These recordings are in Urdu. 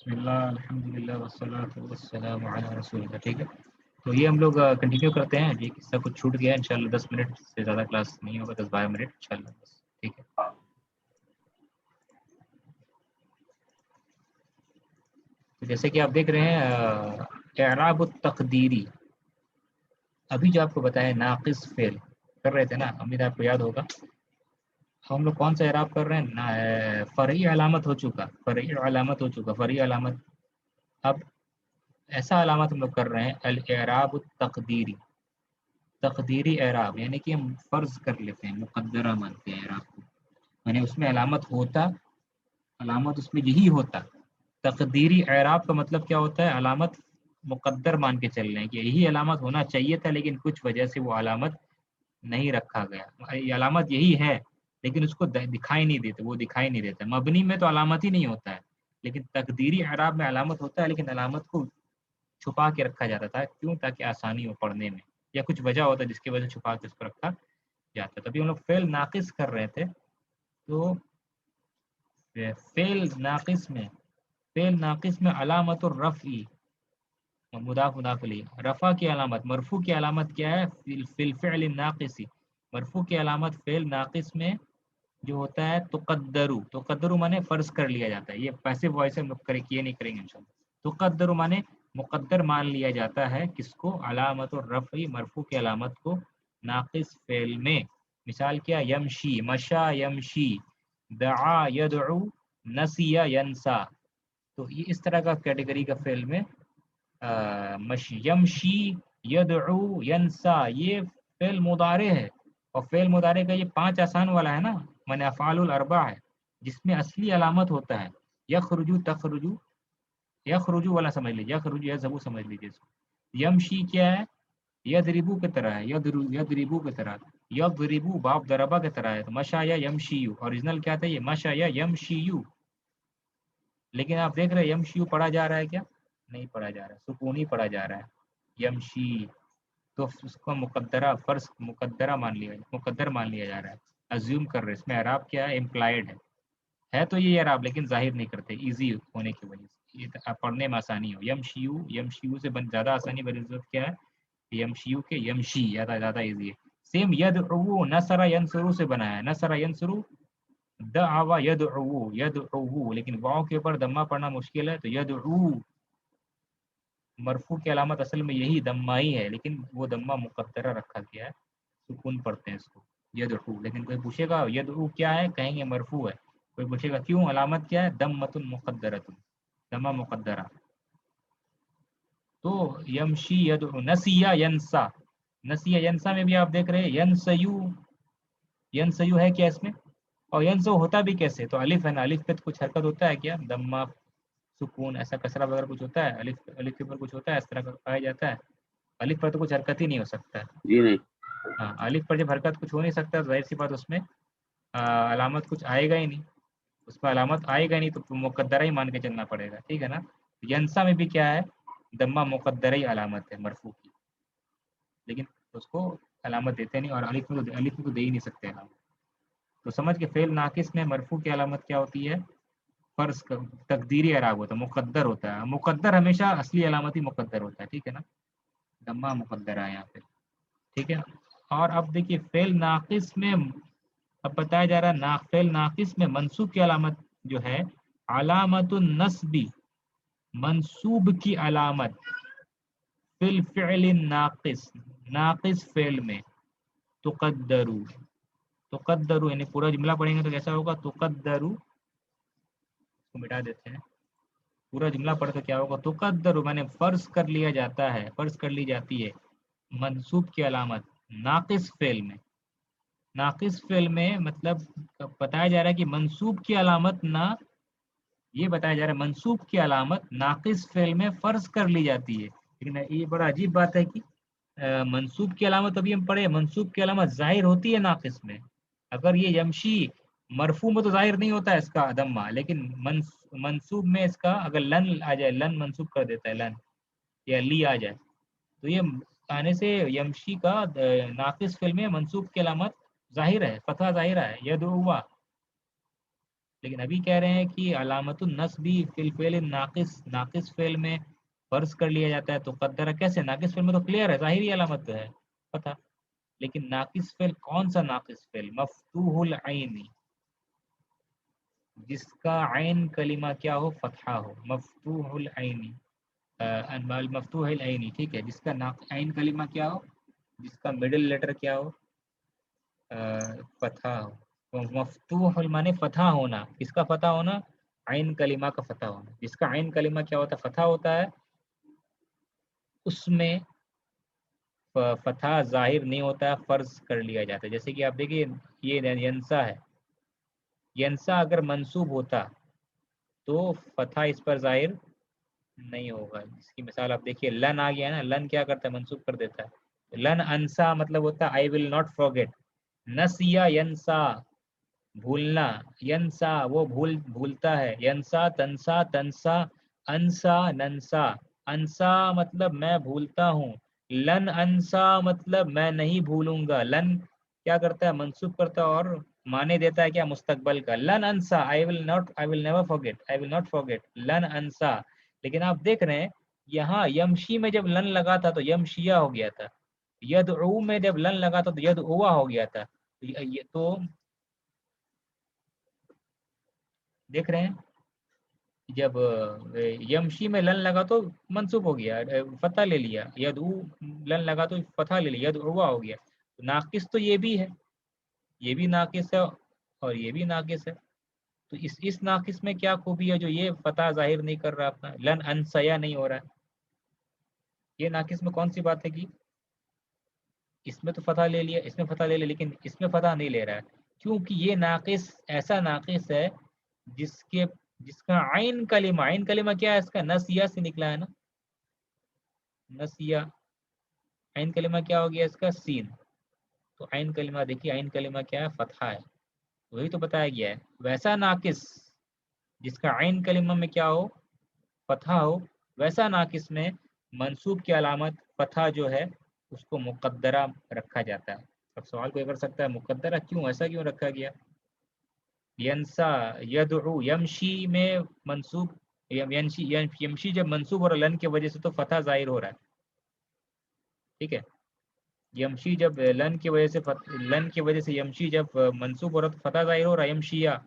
بسم اللہ الحمد للہ والصلاۃ والسلام علی رسول اللہ. ٹھیک ہے، تو یہ ہم لوگ کنٹینیو کرتے ہیں. یہ قصہ کچھ چھوٹ گیا، انشاءاللہ 10 منٹ سے زیادہ کلاس نہیں ہوگا، 10-12 منٹ انشاءاللہ بس. ٹھیک ہے، تو جیسے کہ آپ دیکھ رہے ہیں اعراب التقدیری. ابھی جو آپ کو بتایا ناقص فعل کر رہے تھے نا، امید آپ کو یاد ہوگا. ہم لوگ کون سا اعراب کر رہے ہیں؟ فرعی علامت ہو چکا، فرعی علامت ہو چکا، فرعی علامت. اب ایسا علامت ہم لوگ کر رہے ہیں الاعراب التقدیری. تقدیری اعراب یعنی کہ ہم فرض کر لیتے ہیں، مقدرہ مانتے ہیں اعراب کو، یعنی اس میں علامت ہوتا، علامت اس میں یہی ہوتا. تقدیری اعراب کا مطلب کیا ہوتا ہے؟ علامت مقدر مان کے چل رہے ہیں کہ یہی علامت ہونا چاہیے تھا، لیکن کچھ وجہ سے وہ علامت نہیں رکھا گیا. یہ علامت یہی ہے لیکن اس کو دکھائی نہیں دیتے، وہ دکھائی نہیں دیتا. مبنی میں تو علامت ہی نہیں ہوتا ہے، لیکن تقدیری اعراب میں علامت ہوتا ہے، لیکن علامت کو چھپا کے رکھا جاتا تھا. کیوں؟ تاکہ آسانی ہو پڑھنے میں، یا کچھ وجہ ہوتا ہے جس کی وجہ سے چھپا کے اس کو رکھا جاتا ہے. تبھی ہم لوگ فعل ناقص کر رہے تھے. تو فعل ناقص میں علامت الرفع، مضاف مضاف الیہ، رفع کی علامت، مرفوع کی علامت کیا ہے؟ فی الفعل الناقص. مرفوع کی علامت فعل ناقص میں جو ہوتا ہے تقدرو. تقدرو مانے فرض کر لیا جاتا ہے. یہ پیسو وائس ہم لوگ یہ نہیں کریں گے انشاءاللہ. تقدرو مانے مقدر مان لیا جاتا ہے. کس کو؟ علامت الرفع، مرفوع کی علامت کو ناقص فعل میں. مثال کیا؟ یمشی، مشا یمشی، دعا یدعو، نسیا ینسا. تو یہ اس طرح کا کیٹیگری کا فعل میں یمشی، یدعو، ینسا، یہ فعل مضارع ہے. اور فعل مضارع کا یہ 5 آسان والا ہے نا، من افعال الاربع ہے، جس میں اصلی علامت ہوتا ہے یخرجو، تخرجو، یخرجو والا سمجھ لیجیے، یخرجو یذهبو سمجھ لیجیے اس کو. یمشی کیا ہے؟ یضربو کی طرح ہے، یضربو کی طرح، یضربو باب ضربا کی طرح ہے. تو مشا یا یمشیو، اوریجنل کیا تھا؟ یہ مشا یا یمشیو. لیکن آپ دیکھ رہے ہیں یمشیو پڑھا جا رہا ہے کیا؟ نہیں پڑھا جا رہا ہے، سکونی پڑھا جا رہا ہے یمشی. تو اس کو مقدرہ فرض مقدرہ مقدر مان لیا جا رہا ہے، ازیوم کر رہے. اس میں اعراب کیا ہے؟ امپلائڈ ہے تو یہ اعراب، لیکن ظاہر نہیں کرتے ایزی ہونے کی وجہ سے، یہ پڑھنے میں آسانی ہو. یمشیو، یمشیو سے زیادہ آسانی بنسبت کیا ہے؟ یمشیو کے یمشی زیادہ ایزی ہے. سیم یدعو، نصر ینصرو سے بنا ہے، نصر ینصرو، دعوا یدعو، یدعو، لیکن واو کے اوپر دمہ پڑھنا مشکل ہے. تو یدعو مرفوع کی علامت اصل میں یہی دمہ ہی ہے، لیکن وہ دمہ مقدرہ رکھا گیا ہے، سکون پڑھتے ہیں اس کو یدعو. لیکن کوئی پوچھے گا یدعو کیا ہے، کہیں گے مرفوع ہے. کوئی پوچھے گا کیوں، علامت کیا ہے؟ دمۃ مقدرۃ، دمہ مقدرہ. تو یمشی یدعو، نسیا ینسا، نسیا ینسا میں بھی آپ دیکھ رہے ہیں ینسیو، ینسیو ہے کیا اس میں؟ اور ینسو ہوتا بھی کیسے؟ تو الف ہے نا، الف پہ کچھ حرکت ہوتا ہے کیا؟ دمہ، سکون، ایسا کسرہ وغیرہ کچھ ہوتا ہے؟ الف کے اوپر کچھ ہوتا ہے اس طرح کا پایا جاتا ہے؟ الف پر تو کچھ حرکت ہی نہیں ہو سکتا ہے. جی نہیں. ہاں، الف پر جب حرکت کچھ ہو نہیں سکتا، ظاہر سی بات اس میں علامت کچھ آئے گا ہی نہیں. اس میں علامت آئے گا نہیں تو مقدرہ ہی مان کے چلنا پڑے گا. ٹھیک ہے نا. ینسا میں بھی کیا ہے؟ دمہ مقدرہ ہی علامت ہے مرفوع کی، لیکن اس کو علامت دیتے نہیں، اور الف میں تو دے ہی نہیں سکتے علامت. تو سمجھ کے فعل ناقص میں مرفوع کی علامت کیا ہوتی ہے؟ فرض تقدیری اعراب ہوتا ہے، مقدر ہوتا ہے. مقدر ہمیشہ اصلی علامت ہی مقدر ہوتا ہے. ٹھیک ہے نا، دمہ مقدر ہے یہاں پہ. ٹھیک ہے. اور اب دیکھیے فعل ناقص میں اب بتایا جا رہا ہے فعل ناقص میں منصوب کی علامت جو ہے علامت النصب، منصوب کی علامت فی الفعل الناقص، ناقص فعل میں تقدرو. تقدرو یعنی پورا جملہ پڑھیں گے تو کیسا ہوگا؟ تقدرو، اس کو مٹا دیتے ہیں، پورا جملہ پڑھ کے کیا ہوگا؟ تقدرو میں نے فرض کر لیا جاتا ہے، فرض کر لی جاتی ہے منصوب کی علامت ناقص فعل میں. ناقص فعل میں مطلب بتایا جا رہا ہے کہ منصوب کی علامت نہ، یہ بتایا جا رہا ہے منصوب کی علامت ناقص فعل میں فرض کر لی جاتی ہے. لیکن یہ بڑا عجیب بات ہے کہ منصوب کی علامت ابھی ہم پڑھے، منصوب کی علامت ظاہر ہوتی ہے ناقص میں. اگر یہ یمشی مرفوع میں تو ظاہر نہیں ہوتا ہے اس کا دمہ، لیکن منصوب میں اس کا اگر لن آ جائے، لن منصوب کر دیتا ہے، لن یا لی آ جائے، تو یہ آنے سے یمشی کا ناقص فعل میں منصوب کی علامت ظاہر ہے، فتح ظاہر ہے. یدعو، لیکن ابھی کہہ رہے ہیں کہ علامت النصب بھی فی الفعل ناقص، ناقص فعل میں فرض کر لیا جاتا ہے. تو قدرہ کیسے؟ ناقص فعل میں تو کلیئر ہے، ظاہری علامت تو ہے پتہ. لیکن ناقص فعل کون سا ناقص فعل؟ مفتوح العین، جس کا عین کلمہ کیا ہو؟ فتحہ ہو. مفتوح العین، مفتوح العین، ٹھیک ہے، جس کا عین کلمہ کیا ہو؟ جس کا مڈل لیٹر کیا ہو؟ فتحہ ہو. مفتوح المانے فتح ہونا. کس کا فتح ہونا؟ عین کلمہ کا فتح ہونا. جس کا عین کلمہ کیا ہوتا ہے؟ فتح ہوتا ہے. اس میں فتح ظاہر نہیں ہوتا ہے، فرض کر لیا جاتا ہے. جیسے کہ آپ دیکھیے یہ ینسا ہے، ینسا اگر منصوب ہوتا تو فتح اس پر ظاہر نہیں ہوگا. اس کی مثال آپ دیکھیے، لن آ گیا نا، لن کیا کرتا ہے؟ منصوب کر دیتا ہے. لن انسا مطلب ہوتا ہے آئی ول ناٹ فارگیٹ. نسیا ینسا، بھولنا. ینسا وہ بھولتا ہے. ینسا تنسا، تنسا انسا ننسا. انسا مطلب میں بھولتا ہوں. لن انسا مطلب میں نہیں بھولوں گا. لن کیا کرتا ہے؟ منصوب کرتا ہے اور معنی دیتا ہے کیا؟ مستقبل کا. لن انسا، I will not, I will never forget, I will not forget. لن انسا. لیکن آپ دیکھ رہے ہیں یہاں یمشی میں جب لن لگا تھا تو یمشیا ہو گیا تھا. یدعو میں جب لن لگا تھا تو یدعوا ہو گیا تھا. تو دیکھ رہے ہیں جب یمشی میں لن لگا تو منصوب ہو گیا، فتح لے لیا. یدعو لن لگا تو فتح لے لیا، یدعوا ہو گیا. ناقص تو یہ بھی ہے، یہ بھی ناقص ہے اور یہ بھی ناقص ہے. تو اس ناقص میں کیا خوبی ہے جو یہ فتح ظاہر نہیں کر رہا اپنا؟ لن انسیا نہیں ہو رہا ہے. یہ ناقص میں کون سی بات ہے کہ اس میں تو فتح لے لیا، اس میں فتح لے لیا، لیکن اس میں فتح نہیں لے رہا ہے. کیونکہ یہ ناقص ایسا ناقص ہے جس کے جس کا عین کلمہ، عین کلمہ کیا ہے؟ اس کا نسیہ سے نکلا ہے نا، نسیہ. عین کلمہ کیا ہو گیا؟ اس کا سین. تو عین کلمہ دیکھیے، عین کلمہ کیا ہے؟ فتحہ ہے. وہی تو بتایا گیا ہے. ویسا ناقص جس کا عین کلمہ میں کیا ہو؟ فتحہ ہو. ویسا ناقص میں منصوب کی علامت فتحہ جو ہے اس کو مقدرہ رکھا جاتا ہے. اب سوال کوئی کر سکتا ہے مقدرہ کیوں، ایسا کیوں رکھا گیا؟ ینسا، یدعو، یمشی میں منصوب، یمشی جب منصوب ہو رہا ہے لن کی وجہ سے تو فتح ظاہر ہو رہا ہے. ٹھیک ہے، یمشی جب لن کی وجہ سے لن کی وجہ سے یمشی جب منصوب ہو رہا تو فتح ظاہر ہو رہا ہے، یمشیا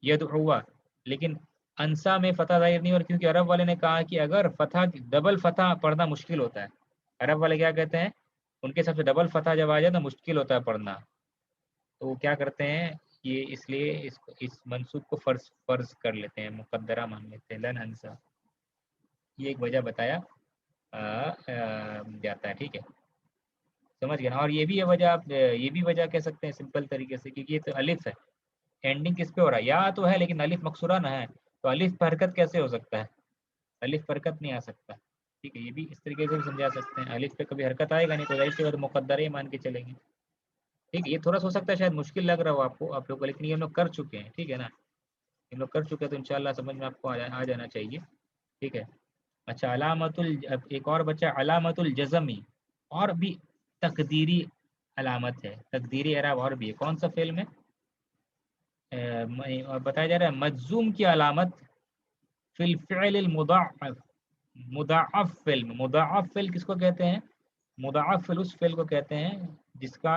یدعوا. لیکن انسا میں فتح ظاہر نہیں ہو رہا کیونکہ عرب والے نے کہا کہ اگر فتح ڈبل فتح پڑھنا مشکل ہوتا ہے. عرب والے کیا کہتے ہیں؟ ان کے سب سے ڈبل فتح جب آ جائے تو مشکل ہوتا ہے پڑھنا. تو وہ کیا کرتے ہیں؟ یہ اس لیے اس منصوب کو فرض کر لیتے ہیں، مقدرہ مان لیتے ہیں. لن انسا، یہ ایک وجہ بتایا جاتا ہے. ٹھیک ہے، سمجھ گئے نا. اور یہ بھی ہے وجہ، آپ یہ بھی وجہ کہہ سکتے ہیں سمپل طریقے سے، کیونکہ یہ تو الف ہے. اینڈنگ کس پہ ہو رہا ہے؟ یا تو ہے لیکن الف مقصورہ نہ ہے، تو الف پر حرکت کیسے ہو سکتا ہے؟ الف پر حرکت نہیں آ سکتا. ٹھیک ہے، یہ بھی اس طریقے سے بھی سمجھا سکتے ہیں. الف پہ کبھی حرکت آئے گا نہیں تو ظاہر سی بات مقدرہ ہی مان کے چلیں گے. ٹھیک ہے، یہ تھوڑا سا ہو سکتا ہے شاید مشکل لگ رہا ہو آپ لوگ کو، لیکن یہ ہم لوگ کر چکے ہیں. ٹھیک ہے نا، ہم لوگ کر چکے ہیں تو انشاءاللہ سمجھ میں آپ کو آ جانا چاہیے. ٹھیک ہے. اچھا، ایک اور بچہ علامت الجزمی، اور بھی تقدیری علامت ہے. تقدیری اعراب اور بھی ہے. کون سا فعل میں اور بتایا جا رہا ہے؟ مجزوم کی علامت فی الفعل المضاعف. مضاعف فعل میں، مضاعف فعل کس کو کہتے ہیں؟ مضاعف فعل اس فعل کو کہتے ہیں جس کا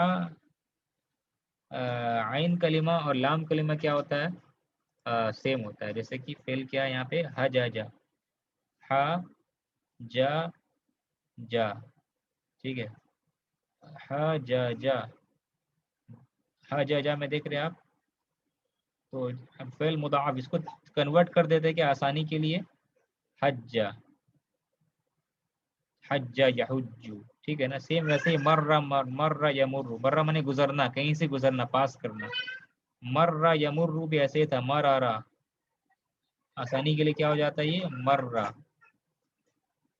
عین کلمہ اور لام کلمہ کیا ہوتا ہے؟ سیم ہوتا ہے. جیسے کہ فعل کیا ہے یہاں پہ؟ حجاجا، ہا جا جا. ٹھیک ہے، حجاجا، حجاجا میں دیکھ رہے ہیں آپ. تو فعل مضاعف اس کو کنورٹ کر دیتے ہیں کہ آسانی کے لیے حجا، حجا یحجو. ٹھیک ہے نا. سیم ویسے ہی مر یمر، مر منے گزرنا، کہیں سے گزرنا، پاس کرنا. مر یمر بھی ایسے ہی تھا، مر آ رہا. آسانی کے لیے کیا ہو جاتا ہے؟ یہ مر رہا.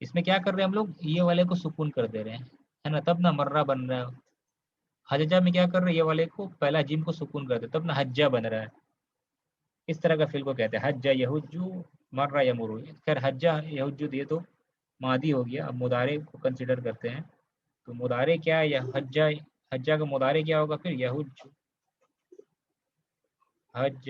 اس میں کیا کر رہے ہیں ہم لوگ؟ یہ والے کو سکون کر دے رہے ہیں، ہے نا، تب نہ مرہ بن رہا ہے. حججہ میں کیا کر رہے ہیں؟ یہ والے کو پہلا جیم کو سکون کر دے تب نہ حجہ بن رہا ہے. اس طرح کا فعل کو کہتے ہیں حجہ یحجو، مرہ یمر. خیر حجہ یحجو یہ تو ماضی ہو گیا، اب مضارع کو کنسیڈر کرتے ہیں. تو مضارع کیا ہے؟ یا حجہ، حجہ کا مضارع کیا ہوگا پھر؟ یحج، حج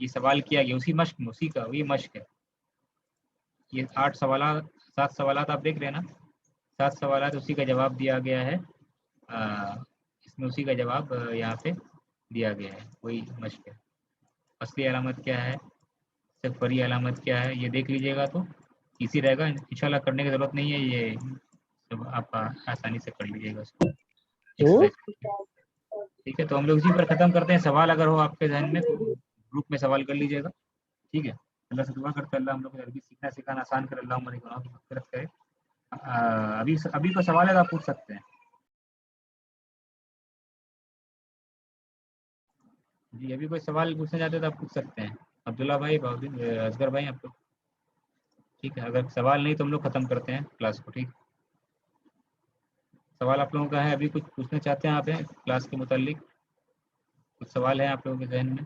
یہ سوال کیا گیا اسی مشق میں، اسی کا وہی مشق ہے. یہ 7 سوالات آپ دیکھ رہے ہیں نا، 7 سوالات اسی کا جواب دیا گیا ہے. اس میں اسی کا جواب یہاں پہ دیا گیا ہے، وہی مشق ہے. اصلی علامت کیا ہے، صرف فرعی علامت کیا ہے، یہ دیکھ لیجیے گا تو اسی رہے گا. انشاءاللہ کرنے کی ضرورت نہیں ہے، یہ سب آپ آسانی سے کر لیجیے گا اس کو ایکسرسائز. ٹھیک ہے، تو ہم لوگ اسی پر ختم کرتے ہیں. سوال اگر ہو آپ کے ذہن میں تو گروپ میں سوال کر لیجیے گا. ٹھیک ہے، اللہ سے دعا کرتے ہیں اللہ ہم لوگ کو عربی سیکھنا سکھانا آسان کرے، اللہ ہمارے گناہوں کی مغفرت کرے. ابھی کو سوال ہے تو آپ پوچھ سکتے ہیں. جی ابھی کوئی سوال پوچھنا چاہتے ہیں تو آپ پوچھ سکتے ہیں. عبداللہ بھائی، اصغر بھائی، آپ لوگ ٹھیک ہے. اگر سوال نہیں تو ہم لوگ ختم کرتے ہیں کلاس کو. ٹھیک، سوال آپ لوگوں کا ہے؟ ابھی کچھ پوچھنا چاہتے ہیں آپ کلاس کے متعلق؟ کچھ سوال ہے آپ لوگوں کے ذہن میں؟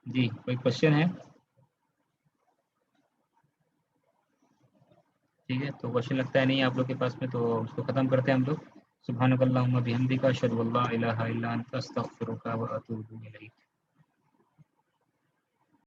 جی کوئی کوشچن ہے؟ ٹھیک ہے، تو کوشچن لگتا ہے نہیں آپ لوگ کے پاس میں، تو اس کو ختم کرتے ہیں ہم لوگ. سبحانک اللہم و بحمدک، اشہد ان لا الہ الا انت، استغفرک و اتوب الیک.